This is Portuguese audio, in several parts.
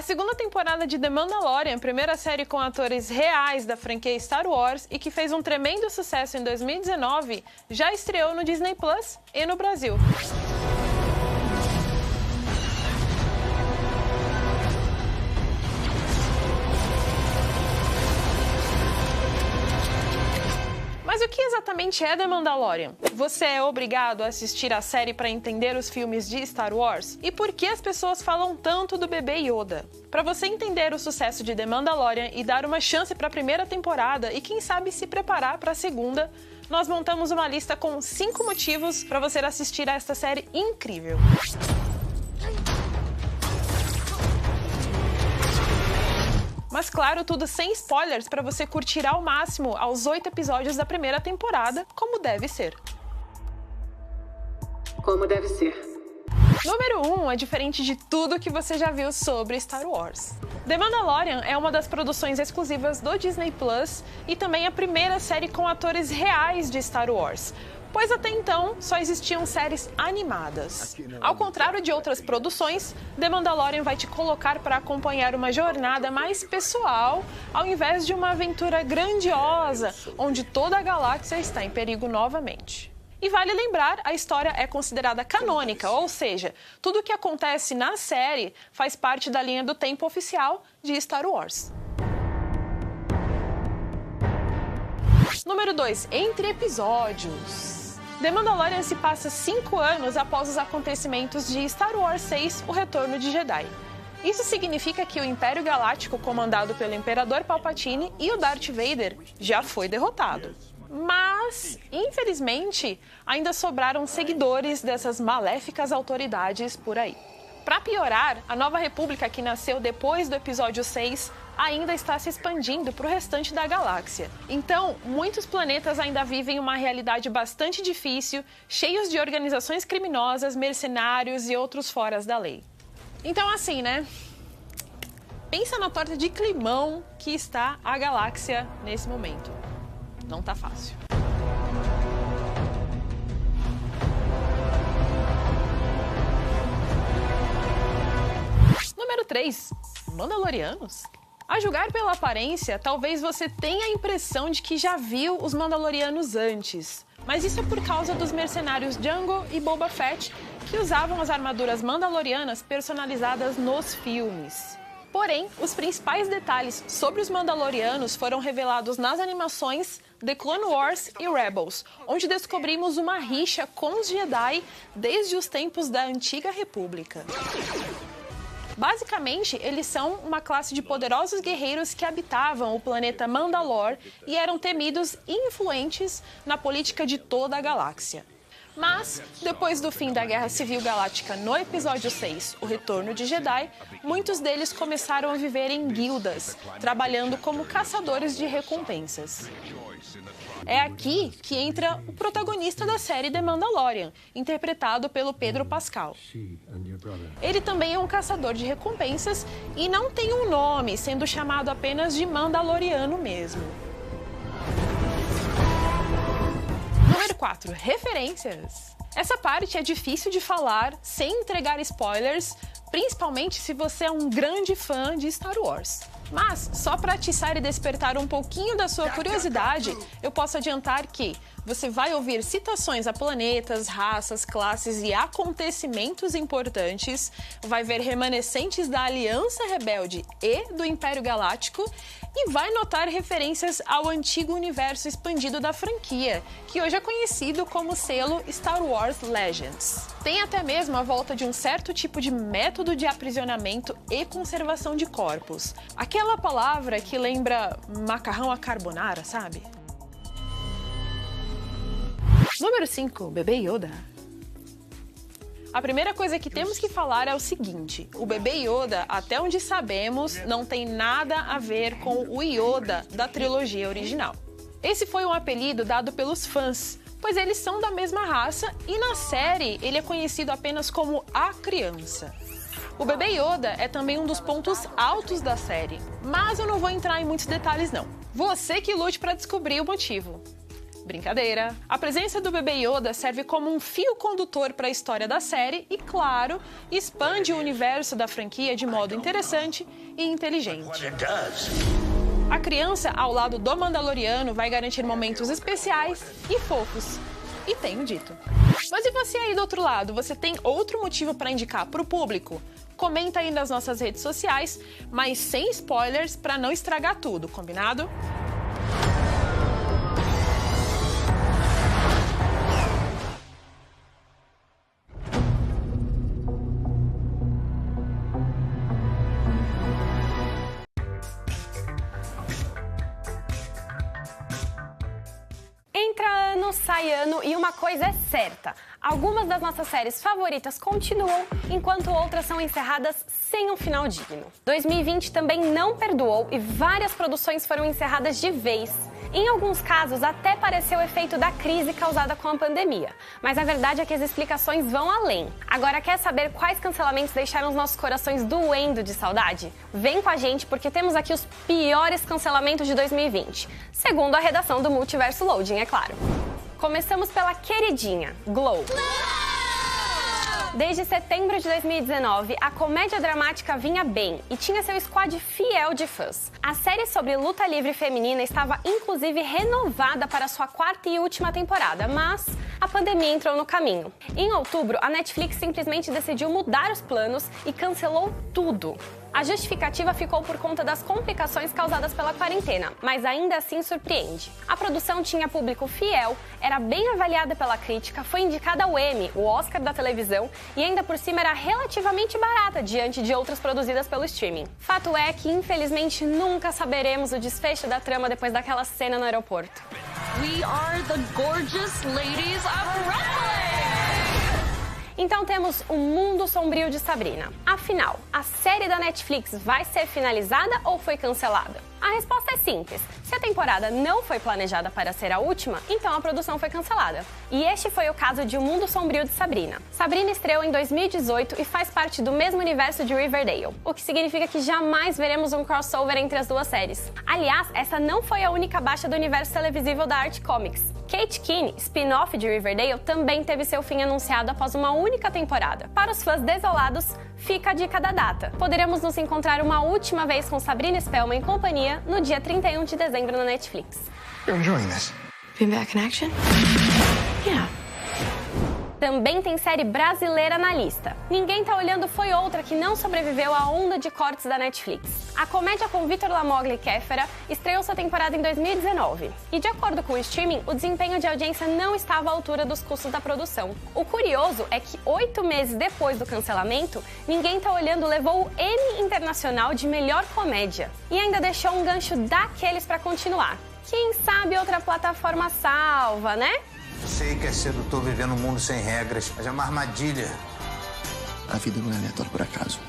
segunda temporada de The Mandalorian, primeira série com atores reais da franquia Star Wars e que fez um tremendo sucesso em 2019, já estreou no Disney Plus e no Brasil. Mas o que exatamente é The Mandalorian? Você é obrigado a assistir a série para entender os filmes de Star Wars? E por que as pessoas falam tanto do bebê Yoda? Para você entender o sucesso de The Mandalorian e dar uma chance para a primeira temporada e quem sabe se preparar para a segunda, nós montamos uma lista com 5 motivos para você assistir a esta série incrível. Mas claro, tudo sem spoilers para você curtir ao máximo aos 8 episódios da primeira temporada, como deve ser. Como deve ser. Número 1 é diferente de tudo que você já viu sobre Star Wars. The Mandalorian é uma das produções exclusivas do Disney Plus e também a primeira série com atores reais de Star Wars, pois até então só existiam séries animadas. Ao contrário de outras produções, The Mandalorian vai te colocar para acompanhar uma jornada mais pessoal, ao invés de uma aventura grandiosa, onde toda a galáxia está em perigo novamente. E vale lembrar, a história é considerada canônica, ou seja, tudo o que acontece na série faz parte da linha do tempo oficial de Star Wars. Número 2. Entre episódios. The Mandalorian se passa 5 anos após os acontecimentos de Star Wars 6, O Retorno de Jedi. Isso significa que o Império Galáctico, comandado pelo Imperador Palpatine e o Darth Vader, já foi derrotado. Mas, infelizmente, ainda sobraram seguidores dessas maléficas autoridades por aí. Para piorar, a Nova República, que nasceu depois do episódio 6, ainda está se expandindo para o restante da galáxia. Então, muitos planetas ainda vivem uma realidade bastante difícil, cheios de organizações criminosas, mercenários e outros foras da lei. Então, assim, né? Pensa na torta de climão que está a galáxia nesse momento. Não tá fácil. Número 3. Mandalorianos? A julgar pela aparência, talvez você tenha a impressão de que já viu os Mandalorianos antes. Mas isso é por causa dos mercenários Jango e Boba Fett, que usavam as armaduras mandalorianas personalizadas nos filmes. Porém, os principais detalhes sobre os Mandalorianos foram revelados nas animações The Clone Wars e Rebels, onde descobrimos uma rixa com os Jedi desde os tempos da Antiga República. Basicamente, eles são uma classe de poderosos guerreiros que habitavam o planeta Mandalore e eram temidos e influentes na política de toda a galáxia. Mas, depois do fim da Guerra Civil Galáctica no episódio 6, O Retorno de Jedi, muitos deles começaram a viver em guildas, trabalhando como caçadores de recompensas. É aqui que entra o protagonista da série The Mandalorian, interpretado pelo Pedro Pascal. Ele também é um caçador de recompensas e não tem um nome, sendo chamado apenas de Mandaloriano mesmo. Número 4. Referências. Essa parte é difícil de falar sem entregar spoilers, principalmente se você é um grande fã de Star Wars. Mas, só para atiçar e despertar um pouquinho da sua curiosidade, eu posso adiantar que você vai ouvir citações a planetas, raças, classes e acontecimentos importantes, vai ver remanescentes da Aliança Rebelde e do Império Galáctico e vai notar referências ao antigo universo expandido da franquia, que hoje é conhecido como selo Star Wars Legends. Tem até mesmo a volta de um certo tipo de método de aprisionamento e conservação de corpos. Aquela palavra que lembra macarrão à carbonara, sabe? Número 5. Bebê Yoda. A primeira coisa que temos que falar é o seguinte: o bebê Yoda, até onde sabemos, não tem nada a ver com o Yoda da trilogia original. Esse foi um apelido dado pelos fãs, pois eles são da mesma raça e na série ele é conhecido apenas como a criança. O bebê Yoda é também um dos pontos altos da série, mas eu não vou entrar em muitos detalhes não. Você que lute para descobrir o motivo. Brincadeira. A presença do bebê Yoda serve como um fio condutor para a história da série e, claro, expande o universo da franquia de modo interessante e inteligente. A criança, ao lado do Mandaloriano, vai garantir momentos especiais e fofos. E tenho dito. Mas e você aí do outro lado? Você tem outro motivo para indicar para o público? Comenta aí nas nossas redes sociais, mas sem spoilers para não estragar tudo, combinado? Entra ano, sai ano e uma coisa é certa. Algumas das nossas séries favoritas continuam, enquanto outras são encerradas sem um final digno. 2020 também não perdoou e várias produções foram encerradas de vez. Em alguns casos, até pareceu o efeito da crise causada com a pandemia. Mas a verdade é que as explicações vão além. Agora, quer saber quais cancelamentos deixaram os nossos corações doendo de saudade? Vem com a gente, porque temos aqui os piores cancelamentos de 2020. Segundo a redação do Multiverso Loading, é claro. Começamos pela queridinha, Glow. Desde setembro de 2019, a comédia dramática vinha bem e tinha seu squad fiel de fãs. A série sobre luta livre feminina estava inclusive renovada para sua 4ª e última temporada, mas a pandemia entrou no caminho. Em outubro, a Netflix simplesmente decidiu mudar os planos e cancelou tudo. A justificativa ficou por conta das complicações causadas pela quarentena, mas ainda assim surpreende. A produção tinha público fiel, era bem avaliada pela crítica, foi indicada ao Emmy, o Oscar da televisão, e ainda por cima era relativamente barata diante de outras produzidas pelo streaming. Fato é que, infelizmente, nunca saberemos o desfecho da trama depois daquela cena no aeroporto. We are the gorgeous ladies of wrestling! Então temos O Mundo Sombrio de Sabrina. Afinal, a série da Netflix vai ser finalizada ou foi cancelada? A resposta é simples. Se a temporada não foi planejada para ser a última, então a produção foi cancelada. E este foi o caso de O Mundo Sombrio de Sabrina. Sabrina estreou em 2018 e faz parte do mesmo universo de Riverdale, o que significa que jamais veremos um crossover entre as duas séries. Aliás, essa não foi a única baixa do universo televisivo da Archie Comics. Kate Kinney, spin-off de Riverdale, também teve seu fim anunciado após uma única temporada. Para os fãs desolados, fica a dica da data. Poderemos nos encontrar uma última vez com Sabrina Spellman em companhia no dia 31 de dezembro na Netflix. You're enjoying this? Being back in action? Yeah. Também tem série brasileira na lista. Ninguém Tá Olhando foi outra que não sobreviveu à onda de cortes da Netflix. A comédia com Vitor Lamoglia e Kéfera estreou sua temporada em 2019. E de acordo com o streaming, o desempenho de audiência não estava à altura dos custos da produção. O curioso é que 8 meses depois do cancelamento, Ninguém Tá Olhando levou o Emmy Internacional de Melhor Comédia. E ainda deixou um gancho daqueles para continuar. Quem sabe outra plataforma salva, né? Sei que é sedutor viver num mundo sem regras, mas é uma armadilha. A vida não é aleatória por acaso.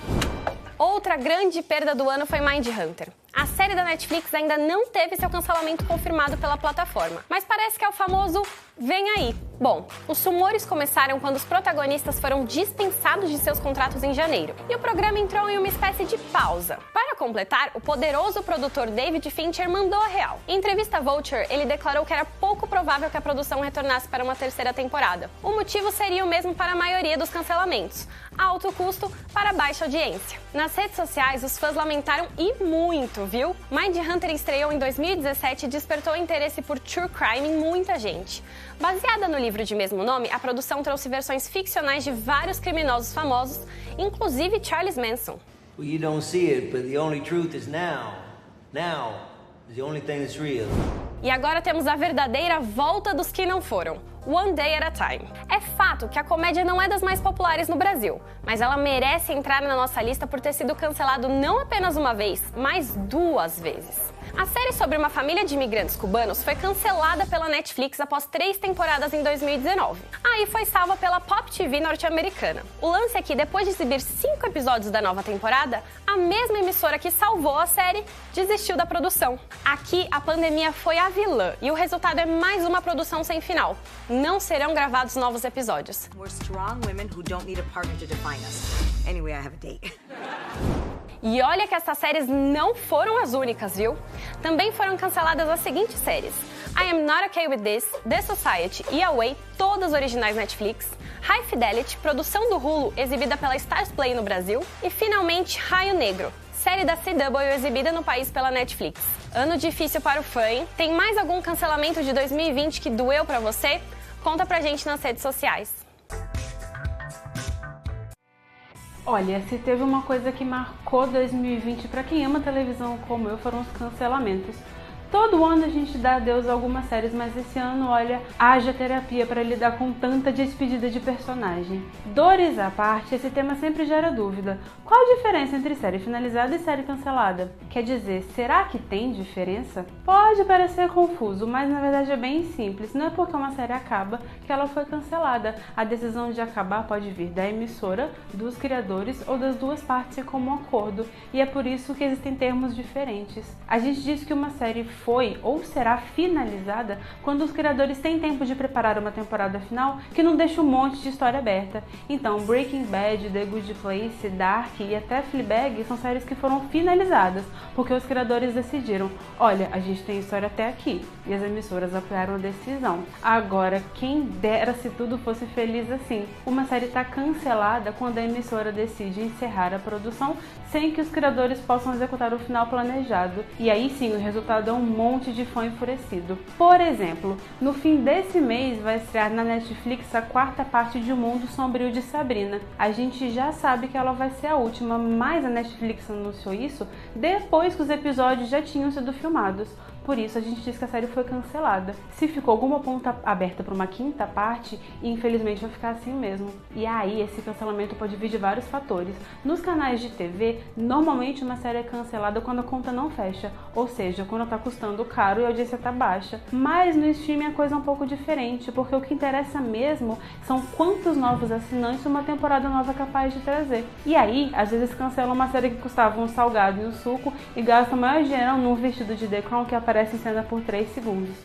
Outra grande perda do ano foi Mindhunter. A série da Netflix ainda não teve seu cancelamento confirmado pela plataforma, mas parece que é o famoso vem aí. Bom, os rumores começaram quando os protagonistas foram dispensados de seus contratos em janeiro, e o programa entrou em uma espécie de pausa. Para completar, o poderoso produtor David Fincher mandou a real. Em entrevista a Vulture, ele declarou que era pouco provável que a produção retornasse para uma 3ª temporada. O motivo seria o mesmo para a maioria dos cancelamentos: alto custo para baixa audiência. Nas redes sociais, os fãs lamentaram e muito, viu? Mindhunter estreou em 2017 e despertou interesse por true crime em muita gente. Baseada no livro de mesmo nome, a produção trouxe versões ficcionais de vários criminosos famosos, inclusive Charles Manson. Well, you don't see it, but the only truth is now. Now is the only thing that's real. E agora temos a verdadeira volta dos que não foram. One Day at a Time. É fato que a comédia não é das mais populares no Brasil, mas ela merece entrar na nossa lista por ter sido cancelado não apenas uma vez, mas 2 vezes. A série sobre uma família de imigrantes cubanos foi cancelada pela Netflix após 3 temporadas em 2019. Aí foi salva pela Pop TV norte-americana. O lance é que, depois de exibir 5 episódios da nova temporada, a mesma emissora que salvou a série desistiu da produção. Aqui, a pandemia foi a vilã e o resultado é mais uma produção sem final. Não serão gravados novos episódios. We're strong women who don't need a partner to define us. Anyway, I have a date. E olha que essas séries não foram as únicas, viu? Também foram canceladas as seguintes séries: I Am Not Okay With This, The Society e Away, todas originais Netflix, High Fidelity, produção do Hulu, exibida pela Stars Play no Brasil, e finalmente Raio Negro, série da CW exibida no país pela Netflix. Ano difícil para o fã, hein? Tem mais algum cancelamento de 2020 que doeu pra você? Conta pra gente nas redes sociais. Olha, se teve uma coisa que marcou 2020 pra quem ama televisão como eu, foram os cancelamentos. Todo ano a gente dá adeus a algumas séries, mas esse ano, olha, haja terapia para lidar com tanta despedida de personagem. Dores à parte, esse tema sempre gera dúvida. Qual a diferença entre série finalizada e série cancelada? Quer dizer, será que tem diferença? Pode parecer confuso, mas na verdade é bem simples. Não é porque uma série acaba que ela foi cancelada. A decisão de acabar pode vir da emissora, dos criadores ou das duas partes em comum acordo. E é por isso que existem termos diferentes. A gente diz que uma série foi ou será finalizada quando os criadores têm tempo de preparar uma temporada final que não deixa um monte de história aberta. Então, Breaking Bad, The Good Place, Dark e até Fleabag são séries que foram finalizadas, porque os criadores decidiram, olha, a gente tem história até aqui, e as emissoras apoiaram a decisão. Agora, quem dera se tudo fosse feliz assim. Uma série está cancelada quando a emissora decide encerrar a produção sem que os criadores possam executar o final planejado. E aí sim, o resultado é um monte de fã enfurecido. Por exemplo, no fim desse mês vai estrear na Netflix a 4ª parte de O Mundo Sombrio de Sabrina. A gente já sabe que ela vai ser a última, mas a Netflix anunciou isso depois que os episódios já tinham sido filmados. Por isso a gente diz que a série foi cancelada. Se ficou alguma ponta aberta para uma 5ª parte, infelizmente vai ficar assim mesmo. E aí esse cancelamento pode vir de vários fatores. Nos canais de TV, normalmente uma série é cancelada quando a conta não fecha, ou seja, quando está custando caro e a audiência está baixa. Mas no streaming a coisa é um pouco diferente, porque o que interessa mesmo são quantos novos assinantes uma temporada nova é capaz de trazer. E aí, às vezes cancelam uma série que custava um salgado e um suco e gastam o maior dinheiro num vestido de The Crown que aparece em cena por 3 segundos.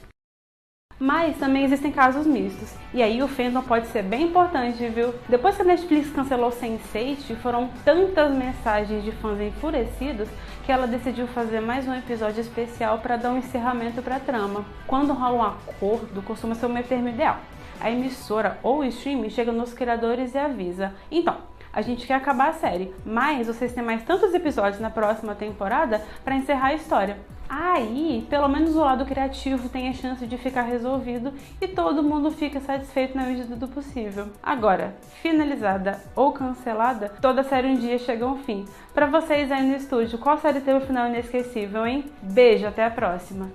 Mas também existem casos mistos, e aí o fandom pode ser bem importante, viu? Depois que a Netflix cancelou Sense8, foram tantas mensagens de fãs enfurecidos que ela decidiu fazer mais um episódio especial para dar um encerramento para a trama. Quando rola um acordo, costuma ser o meio termo ideal. A emissora ou o streaming chega nos criadores e avisa, então, a gente quer acabar a série, mas vocês têm mais tantos episódios na próxima temporada para encerrar a história. Aí, pelo menos o lado criativo tem a chance de ficar resolvido e todo mundo fica satisfeito na medida do possível. Agora, finalizada ou cancelada, toda série um dia chega ao fim. Pra vocês aí no estúdio, qual série teve um final inesquecível, hein? Beijo, até a próxima!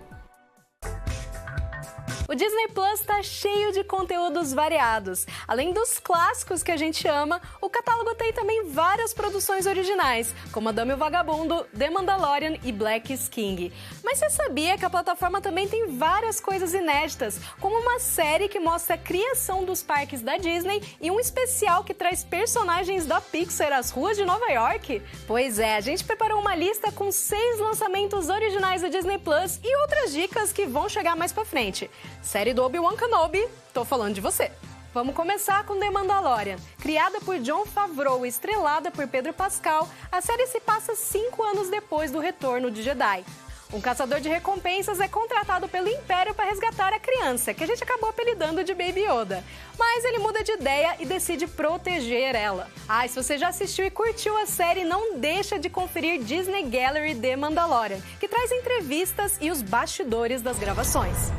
O Disney Plus tá cheio de conteúdos variados. Além dos clássicos que a gente ama, o catálogo tem também várias produções originais, como A Dama e o Vagabundo, The Mandalorian e Black is King. Mas você sabia que a plataforma também tem várias coisas inéditas, como uma série que mostra a criação dos parques da Disney e um especial que traz personagens da Pixar às ruas de Nova York? Pois é, a gente preparou uma lista com 6 lançamentos originais do Disney Plus e outras dicas que vão chegar mais pra frente. Série do Obi-Wan Kenobi, tô falando de você. Vamos começar com The Mandalorian. Criada por Jon Favreau e estrelada por Pedro Pascal, a série se passa 5 anos depois do retorno de Jedi. Um caçador de recompensas é contratado pelo Império para resgatar a criança, que a gente acabou apelidando de Baby Yoda. Mas ele muda de ideia e decide proteger ela. E se você já assistiu e curtiu a série, não deixa de conferir Disney Gallery The Mandalorian, que traz entrevistas e os bastidores das gravações.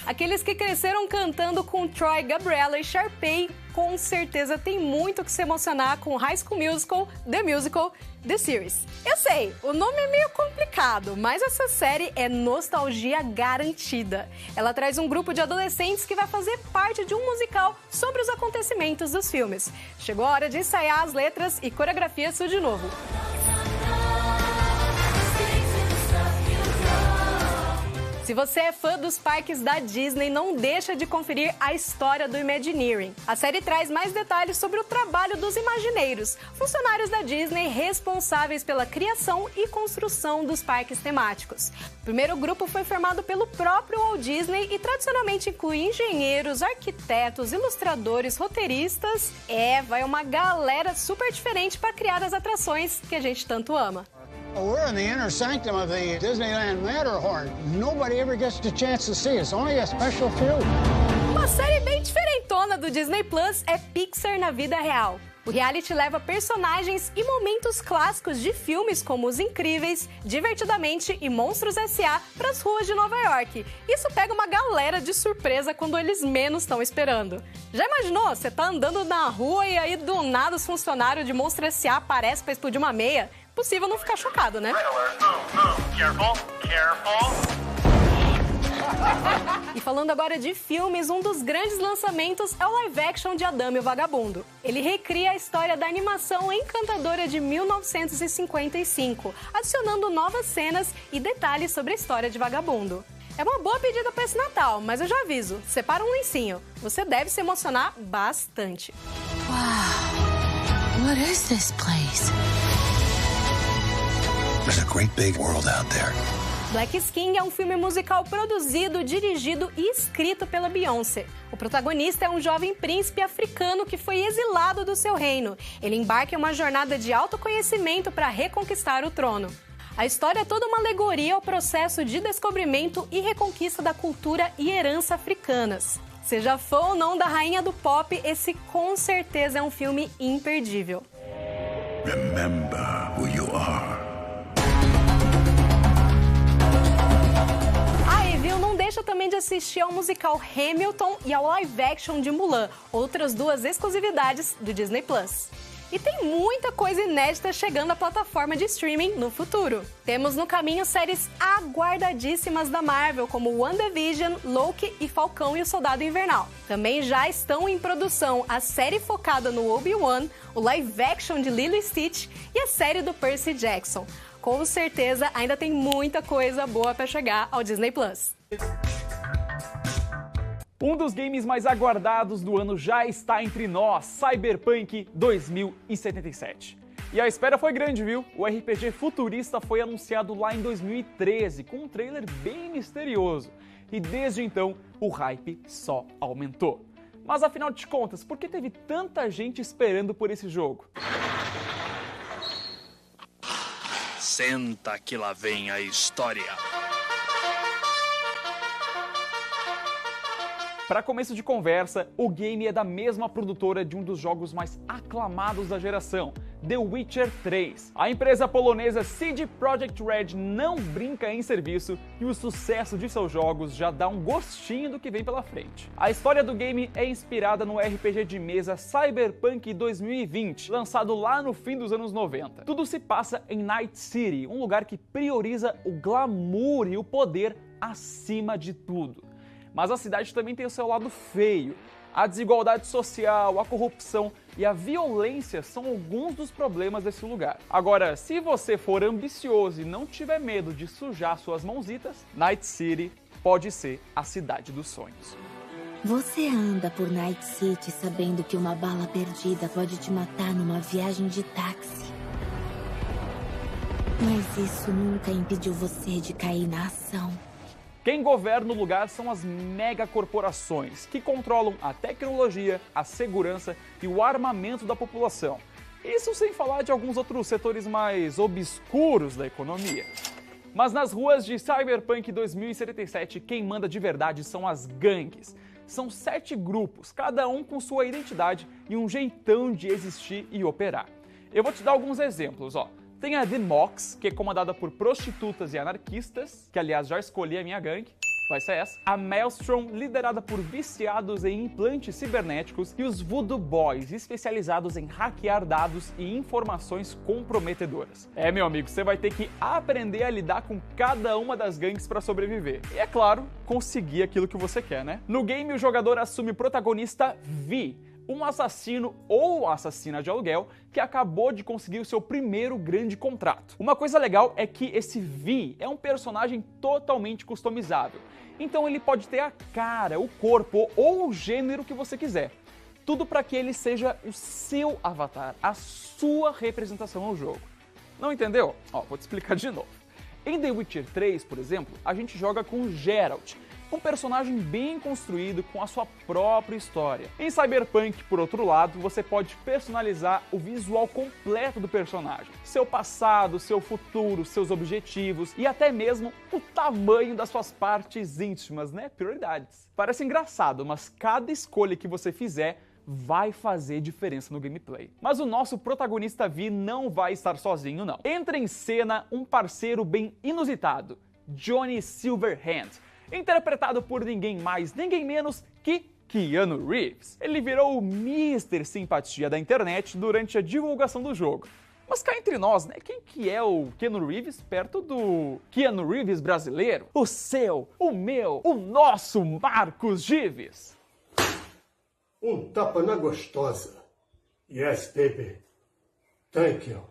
Aqueles que cresceram cantando com Troy, Gabriella e Sharpay com certeza tem muito que se emocionar com High School Musical, The Series. Eu sei, o nome é meio complicado, mas essa série é nostalgia garantida. Ela traz um grupo de adolescentes que vai fazer parte de um musical sobre os acontecimentos dos filmes. Chegou a hora de ensaiar as letras e coreografia de novo. Se você é fã dos parques da Disney, não deixa de conferir a história do Imagineering. A série traz mais detalhes sobre o trabalho dos Imagineiros, funcionários da Disney responsáveis pela criação e construção dos parques temáticos. O primeiro grupo foi formado pelo próprio Walt Disney e tradicionalmente inclui engenheiros, arquitetos, ilustradores, roteiristas. Vai uma galera super diferente para criar as atrações que a gente tanto ama. We're in the inner sanctum of the Disneyland Matterhorn. Nobody ever gets the chance to see us, only a special few. Uma série bem diferentona do Disney Plus é Pixar na vida real. O reality leva personagens e momentos clássicos de filmes como Os Incríveis, Divertidamente e Monstros S.A. para as ruas de Nova York. Isso pega uma galera de surpresa quando eles menos estão esperando. Já imaginou? Você tá andando na rua e aí do nada os funcionários de Monstros S.A. aparecem para explodir uma meia? Possível não ficar chocado, né? Careful, careful. E falando agora de filmes, um dos grandes lançamentos é o live action de Adamo e o Vagabundo. Ele recria a história da animação encantadora de 1955, adicionando novas cenas e detalhes sobre a história de Vagabundo. É uma boa pedida para esse Natal, mas eu já aviso, separa um lencinho. Você deve se emocionar bastante. Wow, what is this place? There's a great big world out there. Black is King é um filme musical produzido, dirigido e escrito pela Beyoncé. O protagonista é um jovem príncipe africano que foi exilado do seu reino. Ele embarca em uma jornada de autoconhecimento para reconquistar o trono. A história é toda uma alegoria ao processo de descobrimento e reconquista da cultura e herança africanas. Seja fã ou não da rainha do pop, esse com certeza é um filme imperdível. Remember who you are. Não deixa também de assistir ao musical Hamilton e ao live action de Mulan, outras duas exclusividades do Disney Plus. E tem muita coisa inédita chegando à plataforma de streaming no futuro. Temos no caminho séries aguardadíssimas da Marvel, como WandaVision, Loki e Falcão e o Soldado Invernal. Também já estão em produção a série focada no Obi-Wan, o live action de Lilo e Stitch e a série do Percy Jackson. Com certeza ainda tem muita coisa boa para chegar ao Disney Plus. Um dos games mais aguardados do ano já está entre nós, Cyberpunk 2077. E a espera foi grande, viu? O RPG futurista foi anunciado lá em 2013, com um trailer bem misterioso. E desde então, o hype só aumentou. Mas afinal de contas, por que teve tanta gente esperando por esse jogo? Senta que lá vem a história. Para começo de conversa, o game é da mesma produtora de um dos jogos mais aclamados da geração, The Witcher 3. A empresa polonesa CD Projekt Red não brinca em serviço e o sucesso de seus jogos já dá um gostinho do que vem pela frente. A história do game é inspirada no RPG de mesa Cyberpunk 2020, lançado lá no fim dos anos 90. Tudo se passa em Night City, um lugar que prioriza o glamour e o poder acima de tudo. Mas a cidade também tem o seu lado feio. A desigualdade social, a corrupção e a violência são alguns dos problemas desse lugar. Agora, se você for ambicioso e não tiver medo de sujar suas mãozitas, Night City pode ser a cidade dos sonhos. Você anda por Night City sabendo que uma bala perdida pode te matar numa viagem de táxi. Mas isso nunca impediu você de cair na ação. Quem governa o lugar são as megacorporações, que controlam a tecnologia, a segurança e o armamento da população. Isso sem falar de alguns outros setores mais obscuros da economia. Mas nas ruas de Cyberpunk 2077, quem manda de verdade são as gangues. São 7 grupos, cada um com sua identidade e um jeitão de existir e operar. Eu vou te dar alguns exemplos, ó. Tem a The Mox, que é comandada por prostitutas e anarquistas, que aliás já escolhi a minha gangue, vai ser essa. A Maelstrom, liderada por viciados em implantes cibernéticos. E os Voodoo Boys, especializados em hackear dados e informações comprometedoras. Meu amigo, você vai ter que aprender a lidar com cada uma das gangues para sobreviver. E é claro, conseguir aquilo que você quer, né? No game, o jogador assume o protagonista Vi, um assassino ou assassina de aluguel que acabou de conseguir o seu primeiro grande contrato. Uma coisa legal é que esse Vi é um personagem totalmente customizável. Então ele pode ter a cara, o corpo ou o gênero que você quiser. Tudo para que ele seja o seu avatar, a sua representação no jogo. Não entendeu? Vou te explicar de novo. Em The Witcher 3, por exemplo, a gente joga com Geralt, um personagem bem construído com a sua própria história. Em Cyberpunk, por outro lado, você pode personalizar o visual completo do personagem, seu passado, seu futuro, seus objetivos e até mesmo o tamanho das suas partes íntimas, né? Prioridades. Parece engraçado, mas cada escolha que você fizer vai fazer diferença no gameplay. Mas o nosso protagonista Vi não vai estar sozinho, não. Entra em cena um parceiro bem inusitado, Johnny Silverhand, interpretado por ninguém mais, ninguém menos que Keanu Reeves. Ele virou o Mr. Simpatia da internet durante a divulgação do jogo. Mas cá entre nós, né? Quem que é o Keanu Reeves perto do Keanu Reeves brasileiro? O seu, o meu, o nosso Marcos Gives. Um tapa na gostosa. Yes, baby. Thank you.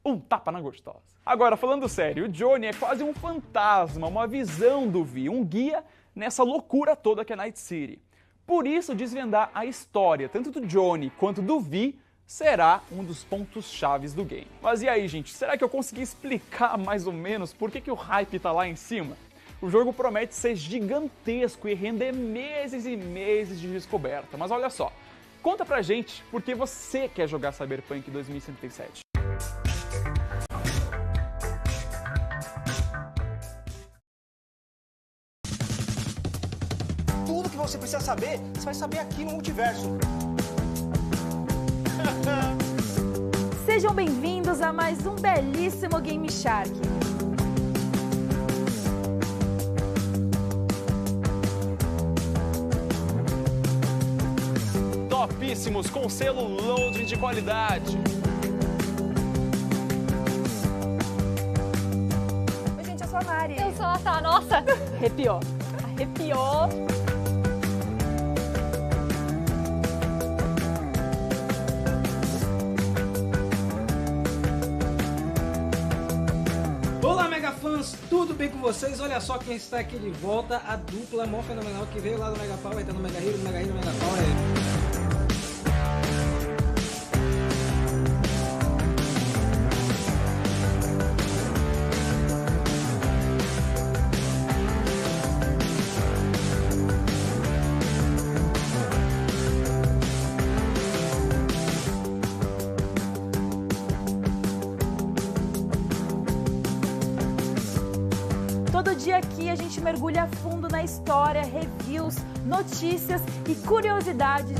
Um tapa na gostosa. Agora, falando sério, o Johnny é quase um fantasma, uma visão do Vi, um guia nessa loucura toda que é Night City. Por isso, desvendar a história, tanto do Johnny quanto do Vi, será um dos pontos chaves do game. Mas e aí, gente, será que eu consegui explicar mais ou menos por que o hype tá lá em cima? O jogo promete ser gigantesco e render meses e meses de descoberta. Mas olha só, conta pra gente por que você quer jogar Cyberpunk 2077. Tudo que você precisa saber, você vai saber aqui no Multiverso. Sejam bem-vindos a mais um belíssimo Game Shark. Topíssimos, com selo loading de qualidade. Oi, gente, eu sou a Mari. Eu sou a Tá. Nossa, arrepiou. Arrepiou. Olá, Mega Fãs, tudo bem com vocês? Olha só quem está aqui de volta, a dupla mó fenomenal que veio lá do Mega Power, tá no Mega Hero, Mega Power. Todo dia aqui a gente mergulha a fundo na história, reviews, notícias e curiosidades.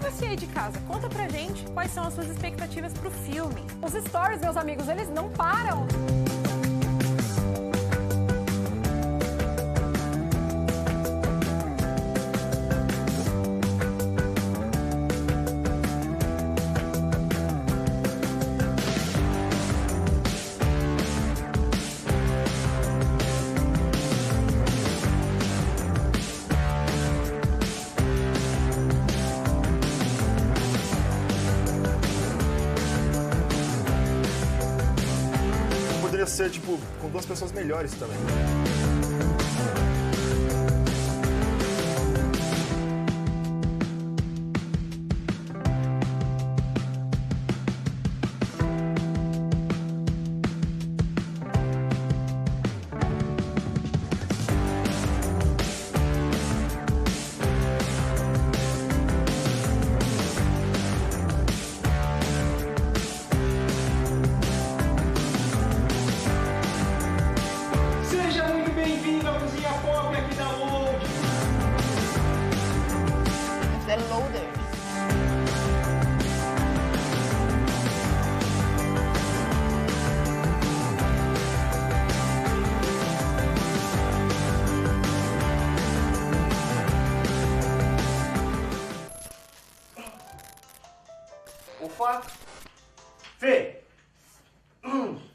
Você aí de casa, conta pra gente quais são as suas expectativas pro filme. Os stories, meus amigos, eles não param. Poderia ser, tipo, com duas pessoas melhores também. Seja muito bem-vindo à Cozinha Pop aqui da Load. The Loaders. Opa! Fê!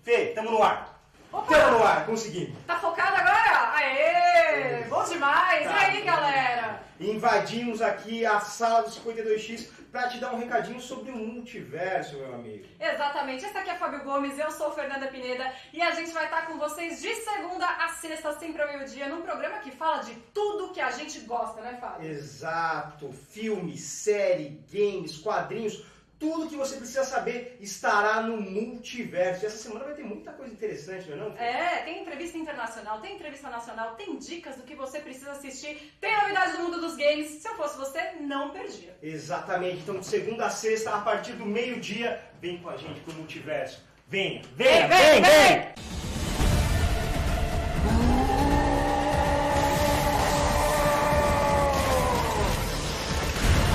Fê, tamo no ar! Tamo no ar, conseguimos! Tá focado agora? Aê! Bom demais! Tá. E aí, galera? Invadimos aqui a sala do 52X pra te dar um recadinho sobre o multiverso, meu amigo. Exatamente. Essa aqui é a Fábio Gomes, eu sou Fernanda Pineda e a gente vai estar com vocês de segunda a sexta, sempre ao meio-dia, num programa que fala de tudo que a gente gosta, né, Fábio? Exato! Filme, série, games, quadrinhos, Tudo que você precisa saber estará no Multiverso. E essa semana vai ter muita coisa interessante, não é não? Tem entrevista internacional, tem entrevista nacional, tem dicas do que você precisa assistir, tem novidades do mundo dos games. Se eu fosse você, não perdia. Exatamente. Então, de segunda a sexta, a partir do meio-dia, vem com a gente pro Multiverso. Venha, venha, vem, vem!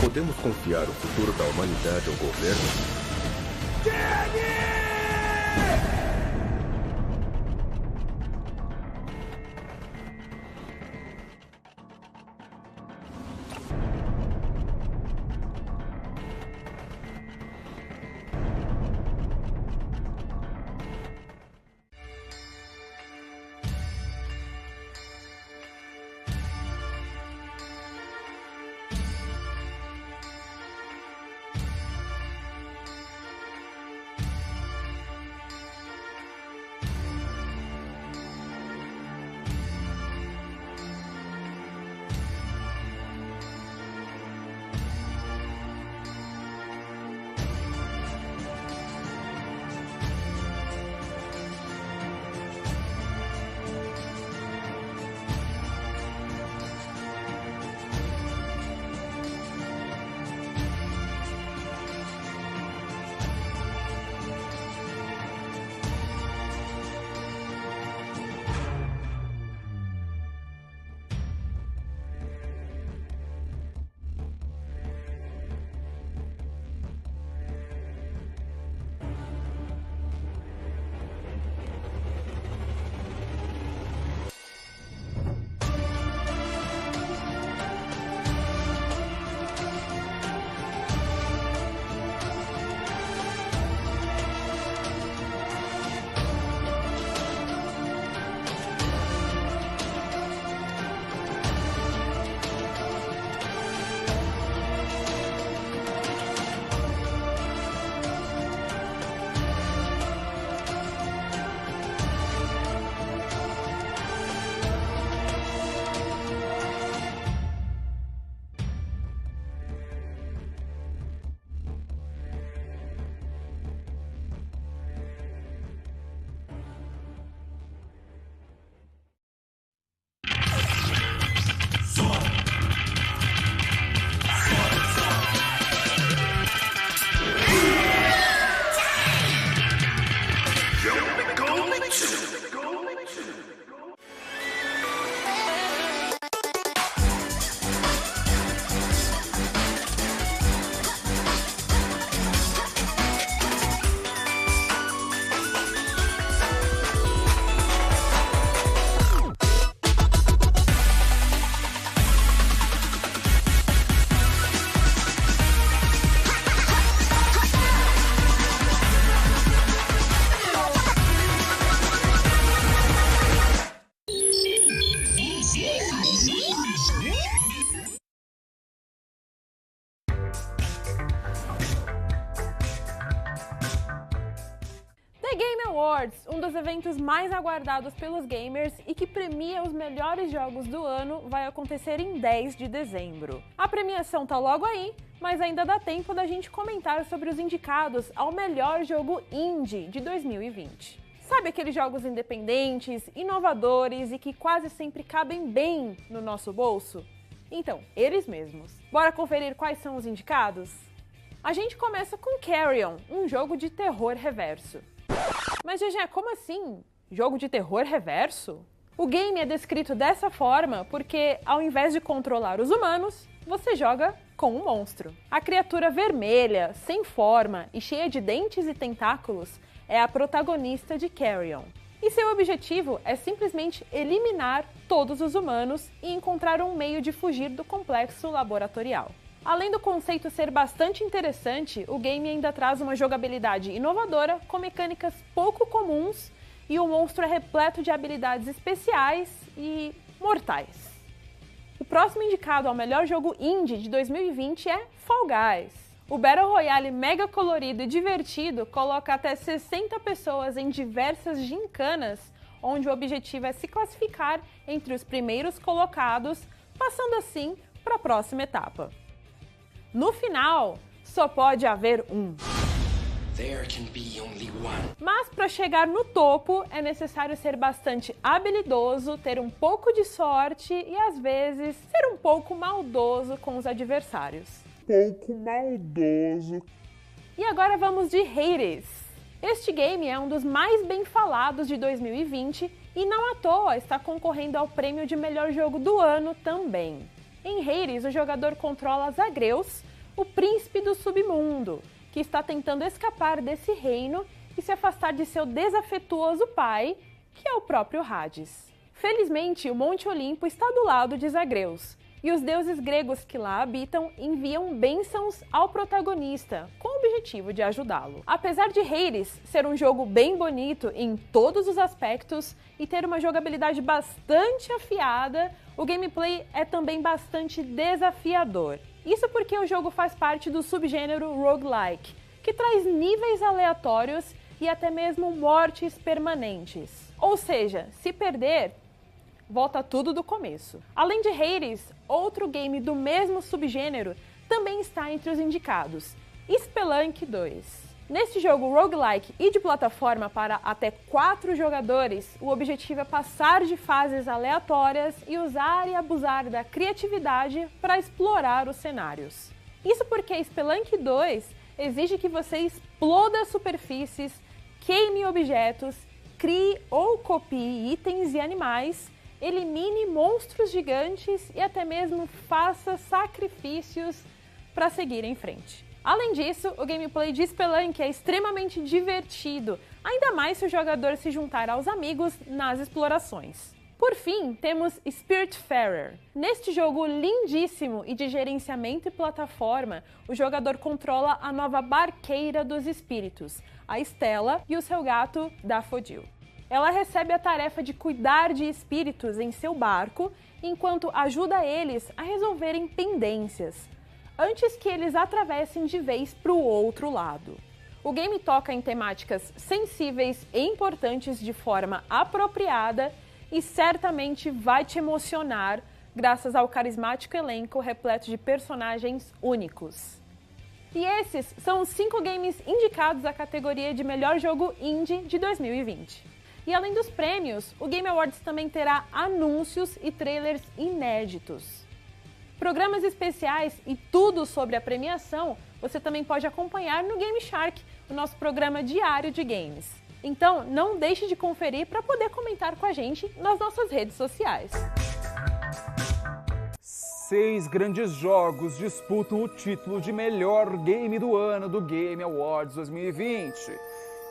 Podemos confiar o futuro da humanidade ao governo? The Game Awards, um dos eventos mais aguardados pelos gamers e que premia os melhores jogos do ano, vai acontecer em 10 de dezembro. A premiação tá logo aí, mas ainda dá tempo da gente comentar sobre os indicados ao melhor jogo indie de 2020. Sabe aqueles jogos independentes, inovadores e que quase sempre cabem bem no nosso bolso? Então, eles mesmos. Bora conferir quais são os indicados? A gente começa com Carrion, um jogo de terror reverso. Mas, GG, como assim? Jogo de terror reverso? O game é descrito dessa forma porque, ao invés de controlar os humanos, você joga com um monstro. A criatura vermelha, sem forma e cheia de dentes e tentáculos é a protagonista de Carrion. E seu objetivo é simplesmente eliminar todos os humanos e encontrar um meio de fugir do complexo laboratorial. Além do conceito ser bastante interessante, o game ainda traz uma jogabilidade inovadora, com mecânicas pouco comuns, e o monstro é repleto de habilidades especiais e mortais. O próximo indicado ao melhor jogo indie de 2020 é Fall Guys. O Battle Royale mega colorido e divertido coloca até 60 pessoas em diversas gincanas, onde o objetivo é se classificar entre os primeiros colocados, passando assim para a próxima etapa. No final, só pode haver um. There can be only one. Mas para chegar no topo é necessário ser bastante habilidoso, ter um pouco de sorte e às vezes ser um pouco maldoso com os adversários. E agora vamos de Hades. Este game é um dos mais bem falados de 2020 e não à toa está concorrendo ao prêmio de melhor jogo do ano também. Em Hades, o jogador controla Zagreus, o príncipe do submundo, que está tentando escapar desse reino e se afastar de seu desafetuoso pai, que é o próprio Hades. Felizmente, o Monte Olimpo está do lado de Zagreus, e os deuses gregos que lá habitam enviam bênçãos ao protagonista, com o objetivo de ajudá-lo. Apesar de Hades ser um jogo bem bonito em todos os aspectos e ter uma jogabilidade bastante afiada, o gameplay é também bastante desafiador. Isso porque o jogo faz parte do subgênero roguelike, que traz níveis aleatórios e até mesmo mortes permanentes. Ou seja, se perder, volta tudo do começo. Além de Hades, outro game do mesmo subgênero também está entre os indicados, Spelunk 2. Neste jogo roguelike e de plataforma para até 4 jogadores, o objetivo é passar de fases aleatórias e usar e abusar da criatividade para explorar os cenários. Isso porque Spelunk 2 exige que você exploda superfícies, queime objetos, crie ou copie itens e animais, elimine monstros gigantes e até mesmo faça sacrifícios para seguir em frente. Além disso, o gameplay de Spelunk é extremamente divertido, ainda mais se o jogador se juntar aos amigos nas explorações. Por fim, temos Spiritfarer. Neste jogo lindíssimo e de gerenciamento e plataforma, o jogador controla a nova barqueira dos espíritos, a Stella, e o seu gato, Daffodil. Ela recebe a tarefa de cuidar de espíritos em seu barco, enquanto ajuda eles a resolverem pendências, antes que eles atravessem de vez para o outro lado. O game toca em temáticas sensíveis e importantes de forma apropriada e certamente vai te emocionar graças ao carismático elenco repleto de personagens únicos. E esses são os 5 games indicados à categoria de melhor jogo indie de 2020. E além dos prêmios, o Game Awards também terá anúncios e trailers inéditos. Programas especiais e tudo sobre a premiação você também pode acompanhar no Game Shark, o nosso programa diário de games. Então não deixe de conferir para poder comentar com a gente nas nossas redes sociais. 6 grandes jogos disputam o título de melhor game do ano do Game Awards 2020.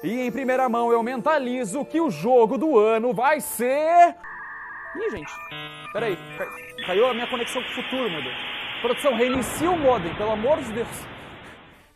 E em primeira mão eu mentalizo que o jogo do ano vai ser... Ih, gente, peraí, caiu a minha conexão com o futuro, meu Deus. Produção, reinicia o modem, pelo amor de Deus.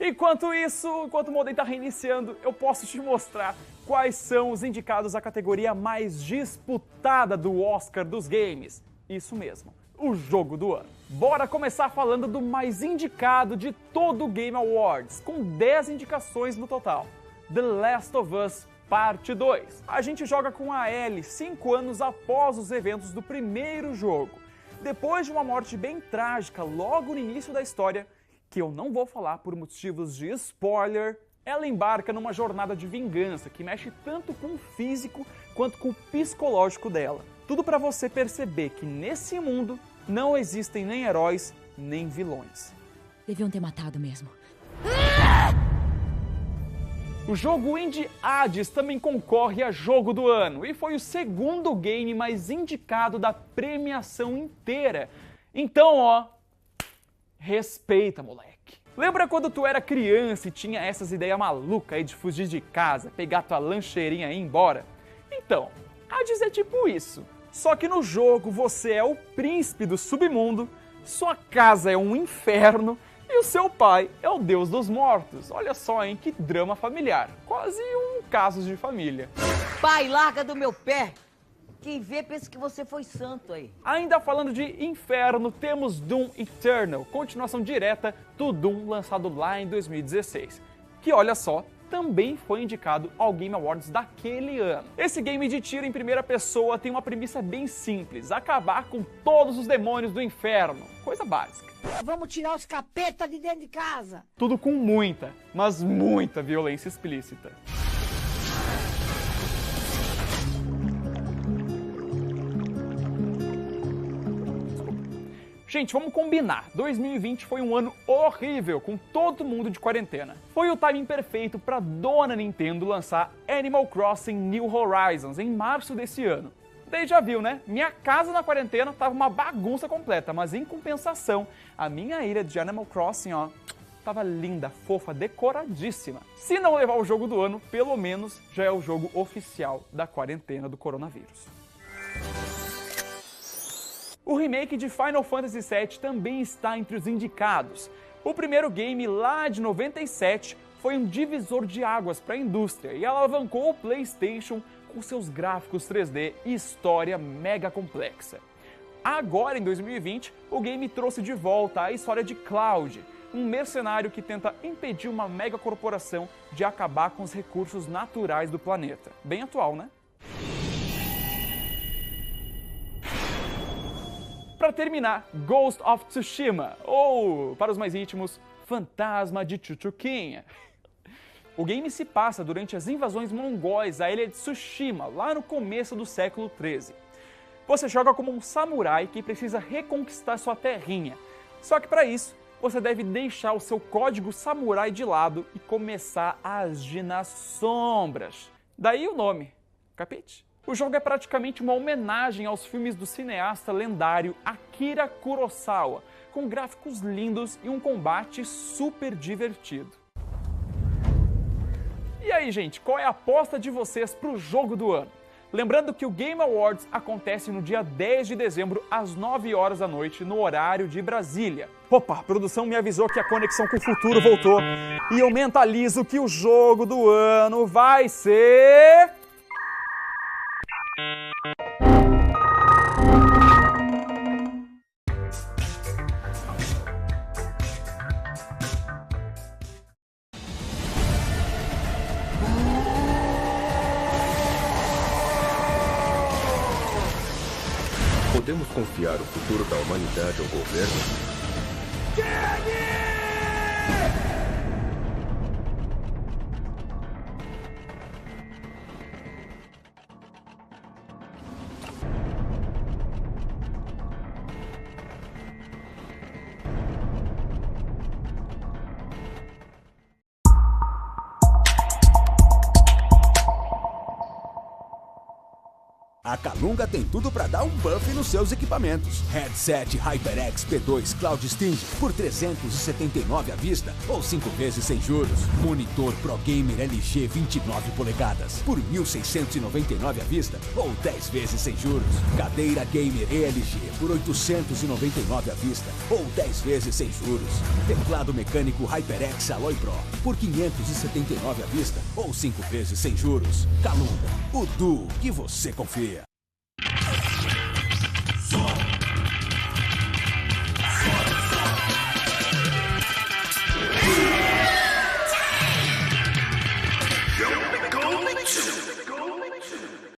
Enquanto o modem está reiniciando, eu posso te mostrar quais são os indicados à categoria mais disputada do Oscar dos games. Isso mesmo, o jogo do ano. Bora começar falando do mais indicado de todo o Game Awards, com 10 indicações no total. The Last of Us Parte 2. A gente joga com a Ellie 5 anos após os eventos do primeiro jogo. Depois de uma morte bem trágica logo no início da história, que eu não vou falar por motivos de spoiler, ela embarca numa jornada de vingança que mexe tanto com o físico quanto com o psicológico dela. Tudo para você perceber que nesse mundo não existem nem heróis nem vilões. Deviam ter matado mesmo. O jogo indie Hades também concorre a jogo do ano e foi o segundo game mais indicado da premiação inteira. Então, ó, respeita, moleque. Lembra quando tu era criança e tinha essas ideias malucas aí de fugir de casa, pegar tua lancheirinha e ir embora? Então, Hades é tipo isso. Só que no jogo você é o príncipe do submundo, sua casa é um inferno e o seu pai é o deus dos mortos. Olha só, hein, que drama familiar. Quase um caso de família. Pai, larga do meu pé! Quem vê pensa que você foi santo aí. Ainda falando de inferno, temos Doom Eternal, continuação direta do Doom lançado lá em 2016. Que, olha só, também foi indicado ao Game Awards daquele ano. Esse game de tiro em primeira pessoa tem uma premissa bem simples: acabar com todos os demônios do inferno. Coisa básica. Vamos tirar os capetas de dentro de casa. Tudo com muita, mas muita violência explícita. Gente, vamos combinar, 2020 foi um ano horrível, com todo mundo de quarentena. Foi o timing perfeito para dona Nintendo lançar Animal Crossing New Horizons em março desse ano. Daí já viu, né? Minha casa na quarentena tava uma bagunça completa, mas em compensação, a minha ilha de Animal Crossing, ó, tava linda, fofa, decoradíssima. Se não levar o jogo do ano, pelo menos já é o jogo oficial da quarentena do coronavírus. O remake de Final Fantasy VII também está entre os indicados. O primeiro game, lá de 97, foi um divisor de águas para a indústria e alavancou o PlayStation com seus gráficos 3D e história mega complexa. Agora, em 2020, o game trouxe de volta a história de Cloud, um mercenário que tenta impedir uma mega corporação de acabar com os recursos naturais do planeta. Bem atual, né? Para terminar, Ghost of Tsushima, ou, para os mais íntimos, Fantasma de Chuchuquinha. O game se passa durante as invasões mongóis à ilha de Tsushima, lá no começo do século XIII. Você joga como um samurai que precisa reconquistar sua terrinha. Só que para isso, você deve deixar o seu código samurai de lado e começar a agir nas sombras. Daí o nome, capite? O jogo é praticamente uma homenagem aos filmes do cineasta lendário Akira Kurosawa, com gráficos lindos e um combate super divertido. E aí, gente, qual é a aposta de vocês pro jogo do ano? Lembrando que o Game Awards acontece no dia 10 de dezembro, às 9 horas da noite, no horário de Brasília. Opa, a produção me avisou que a conexão com o futuro voltou, e eu mentalizo que o jogo do ano vai ser... Podemos confiar o futuro da humanidade ao governo? A Calunga tem tudo para dar um buff nos seus equipamentos. Headset HyperX P2 Cloud Sting por R$ 379 à vista ou 5 vezes sem juros. Monitor Pro Gamer LG 29 polegadas por R$ 1.699 à vista ou 10 vezes sem juros. Cadeira Gamer ELG por R$ 899 à vista ou 10 vezes sem juros. Teclado mecânico HyperX Alloy Pro por R$ 579 à vista ou 5 vezes sem juros. Calunga, o duo que você confia.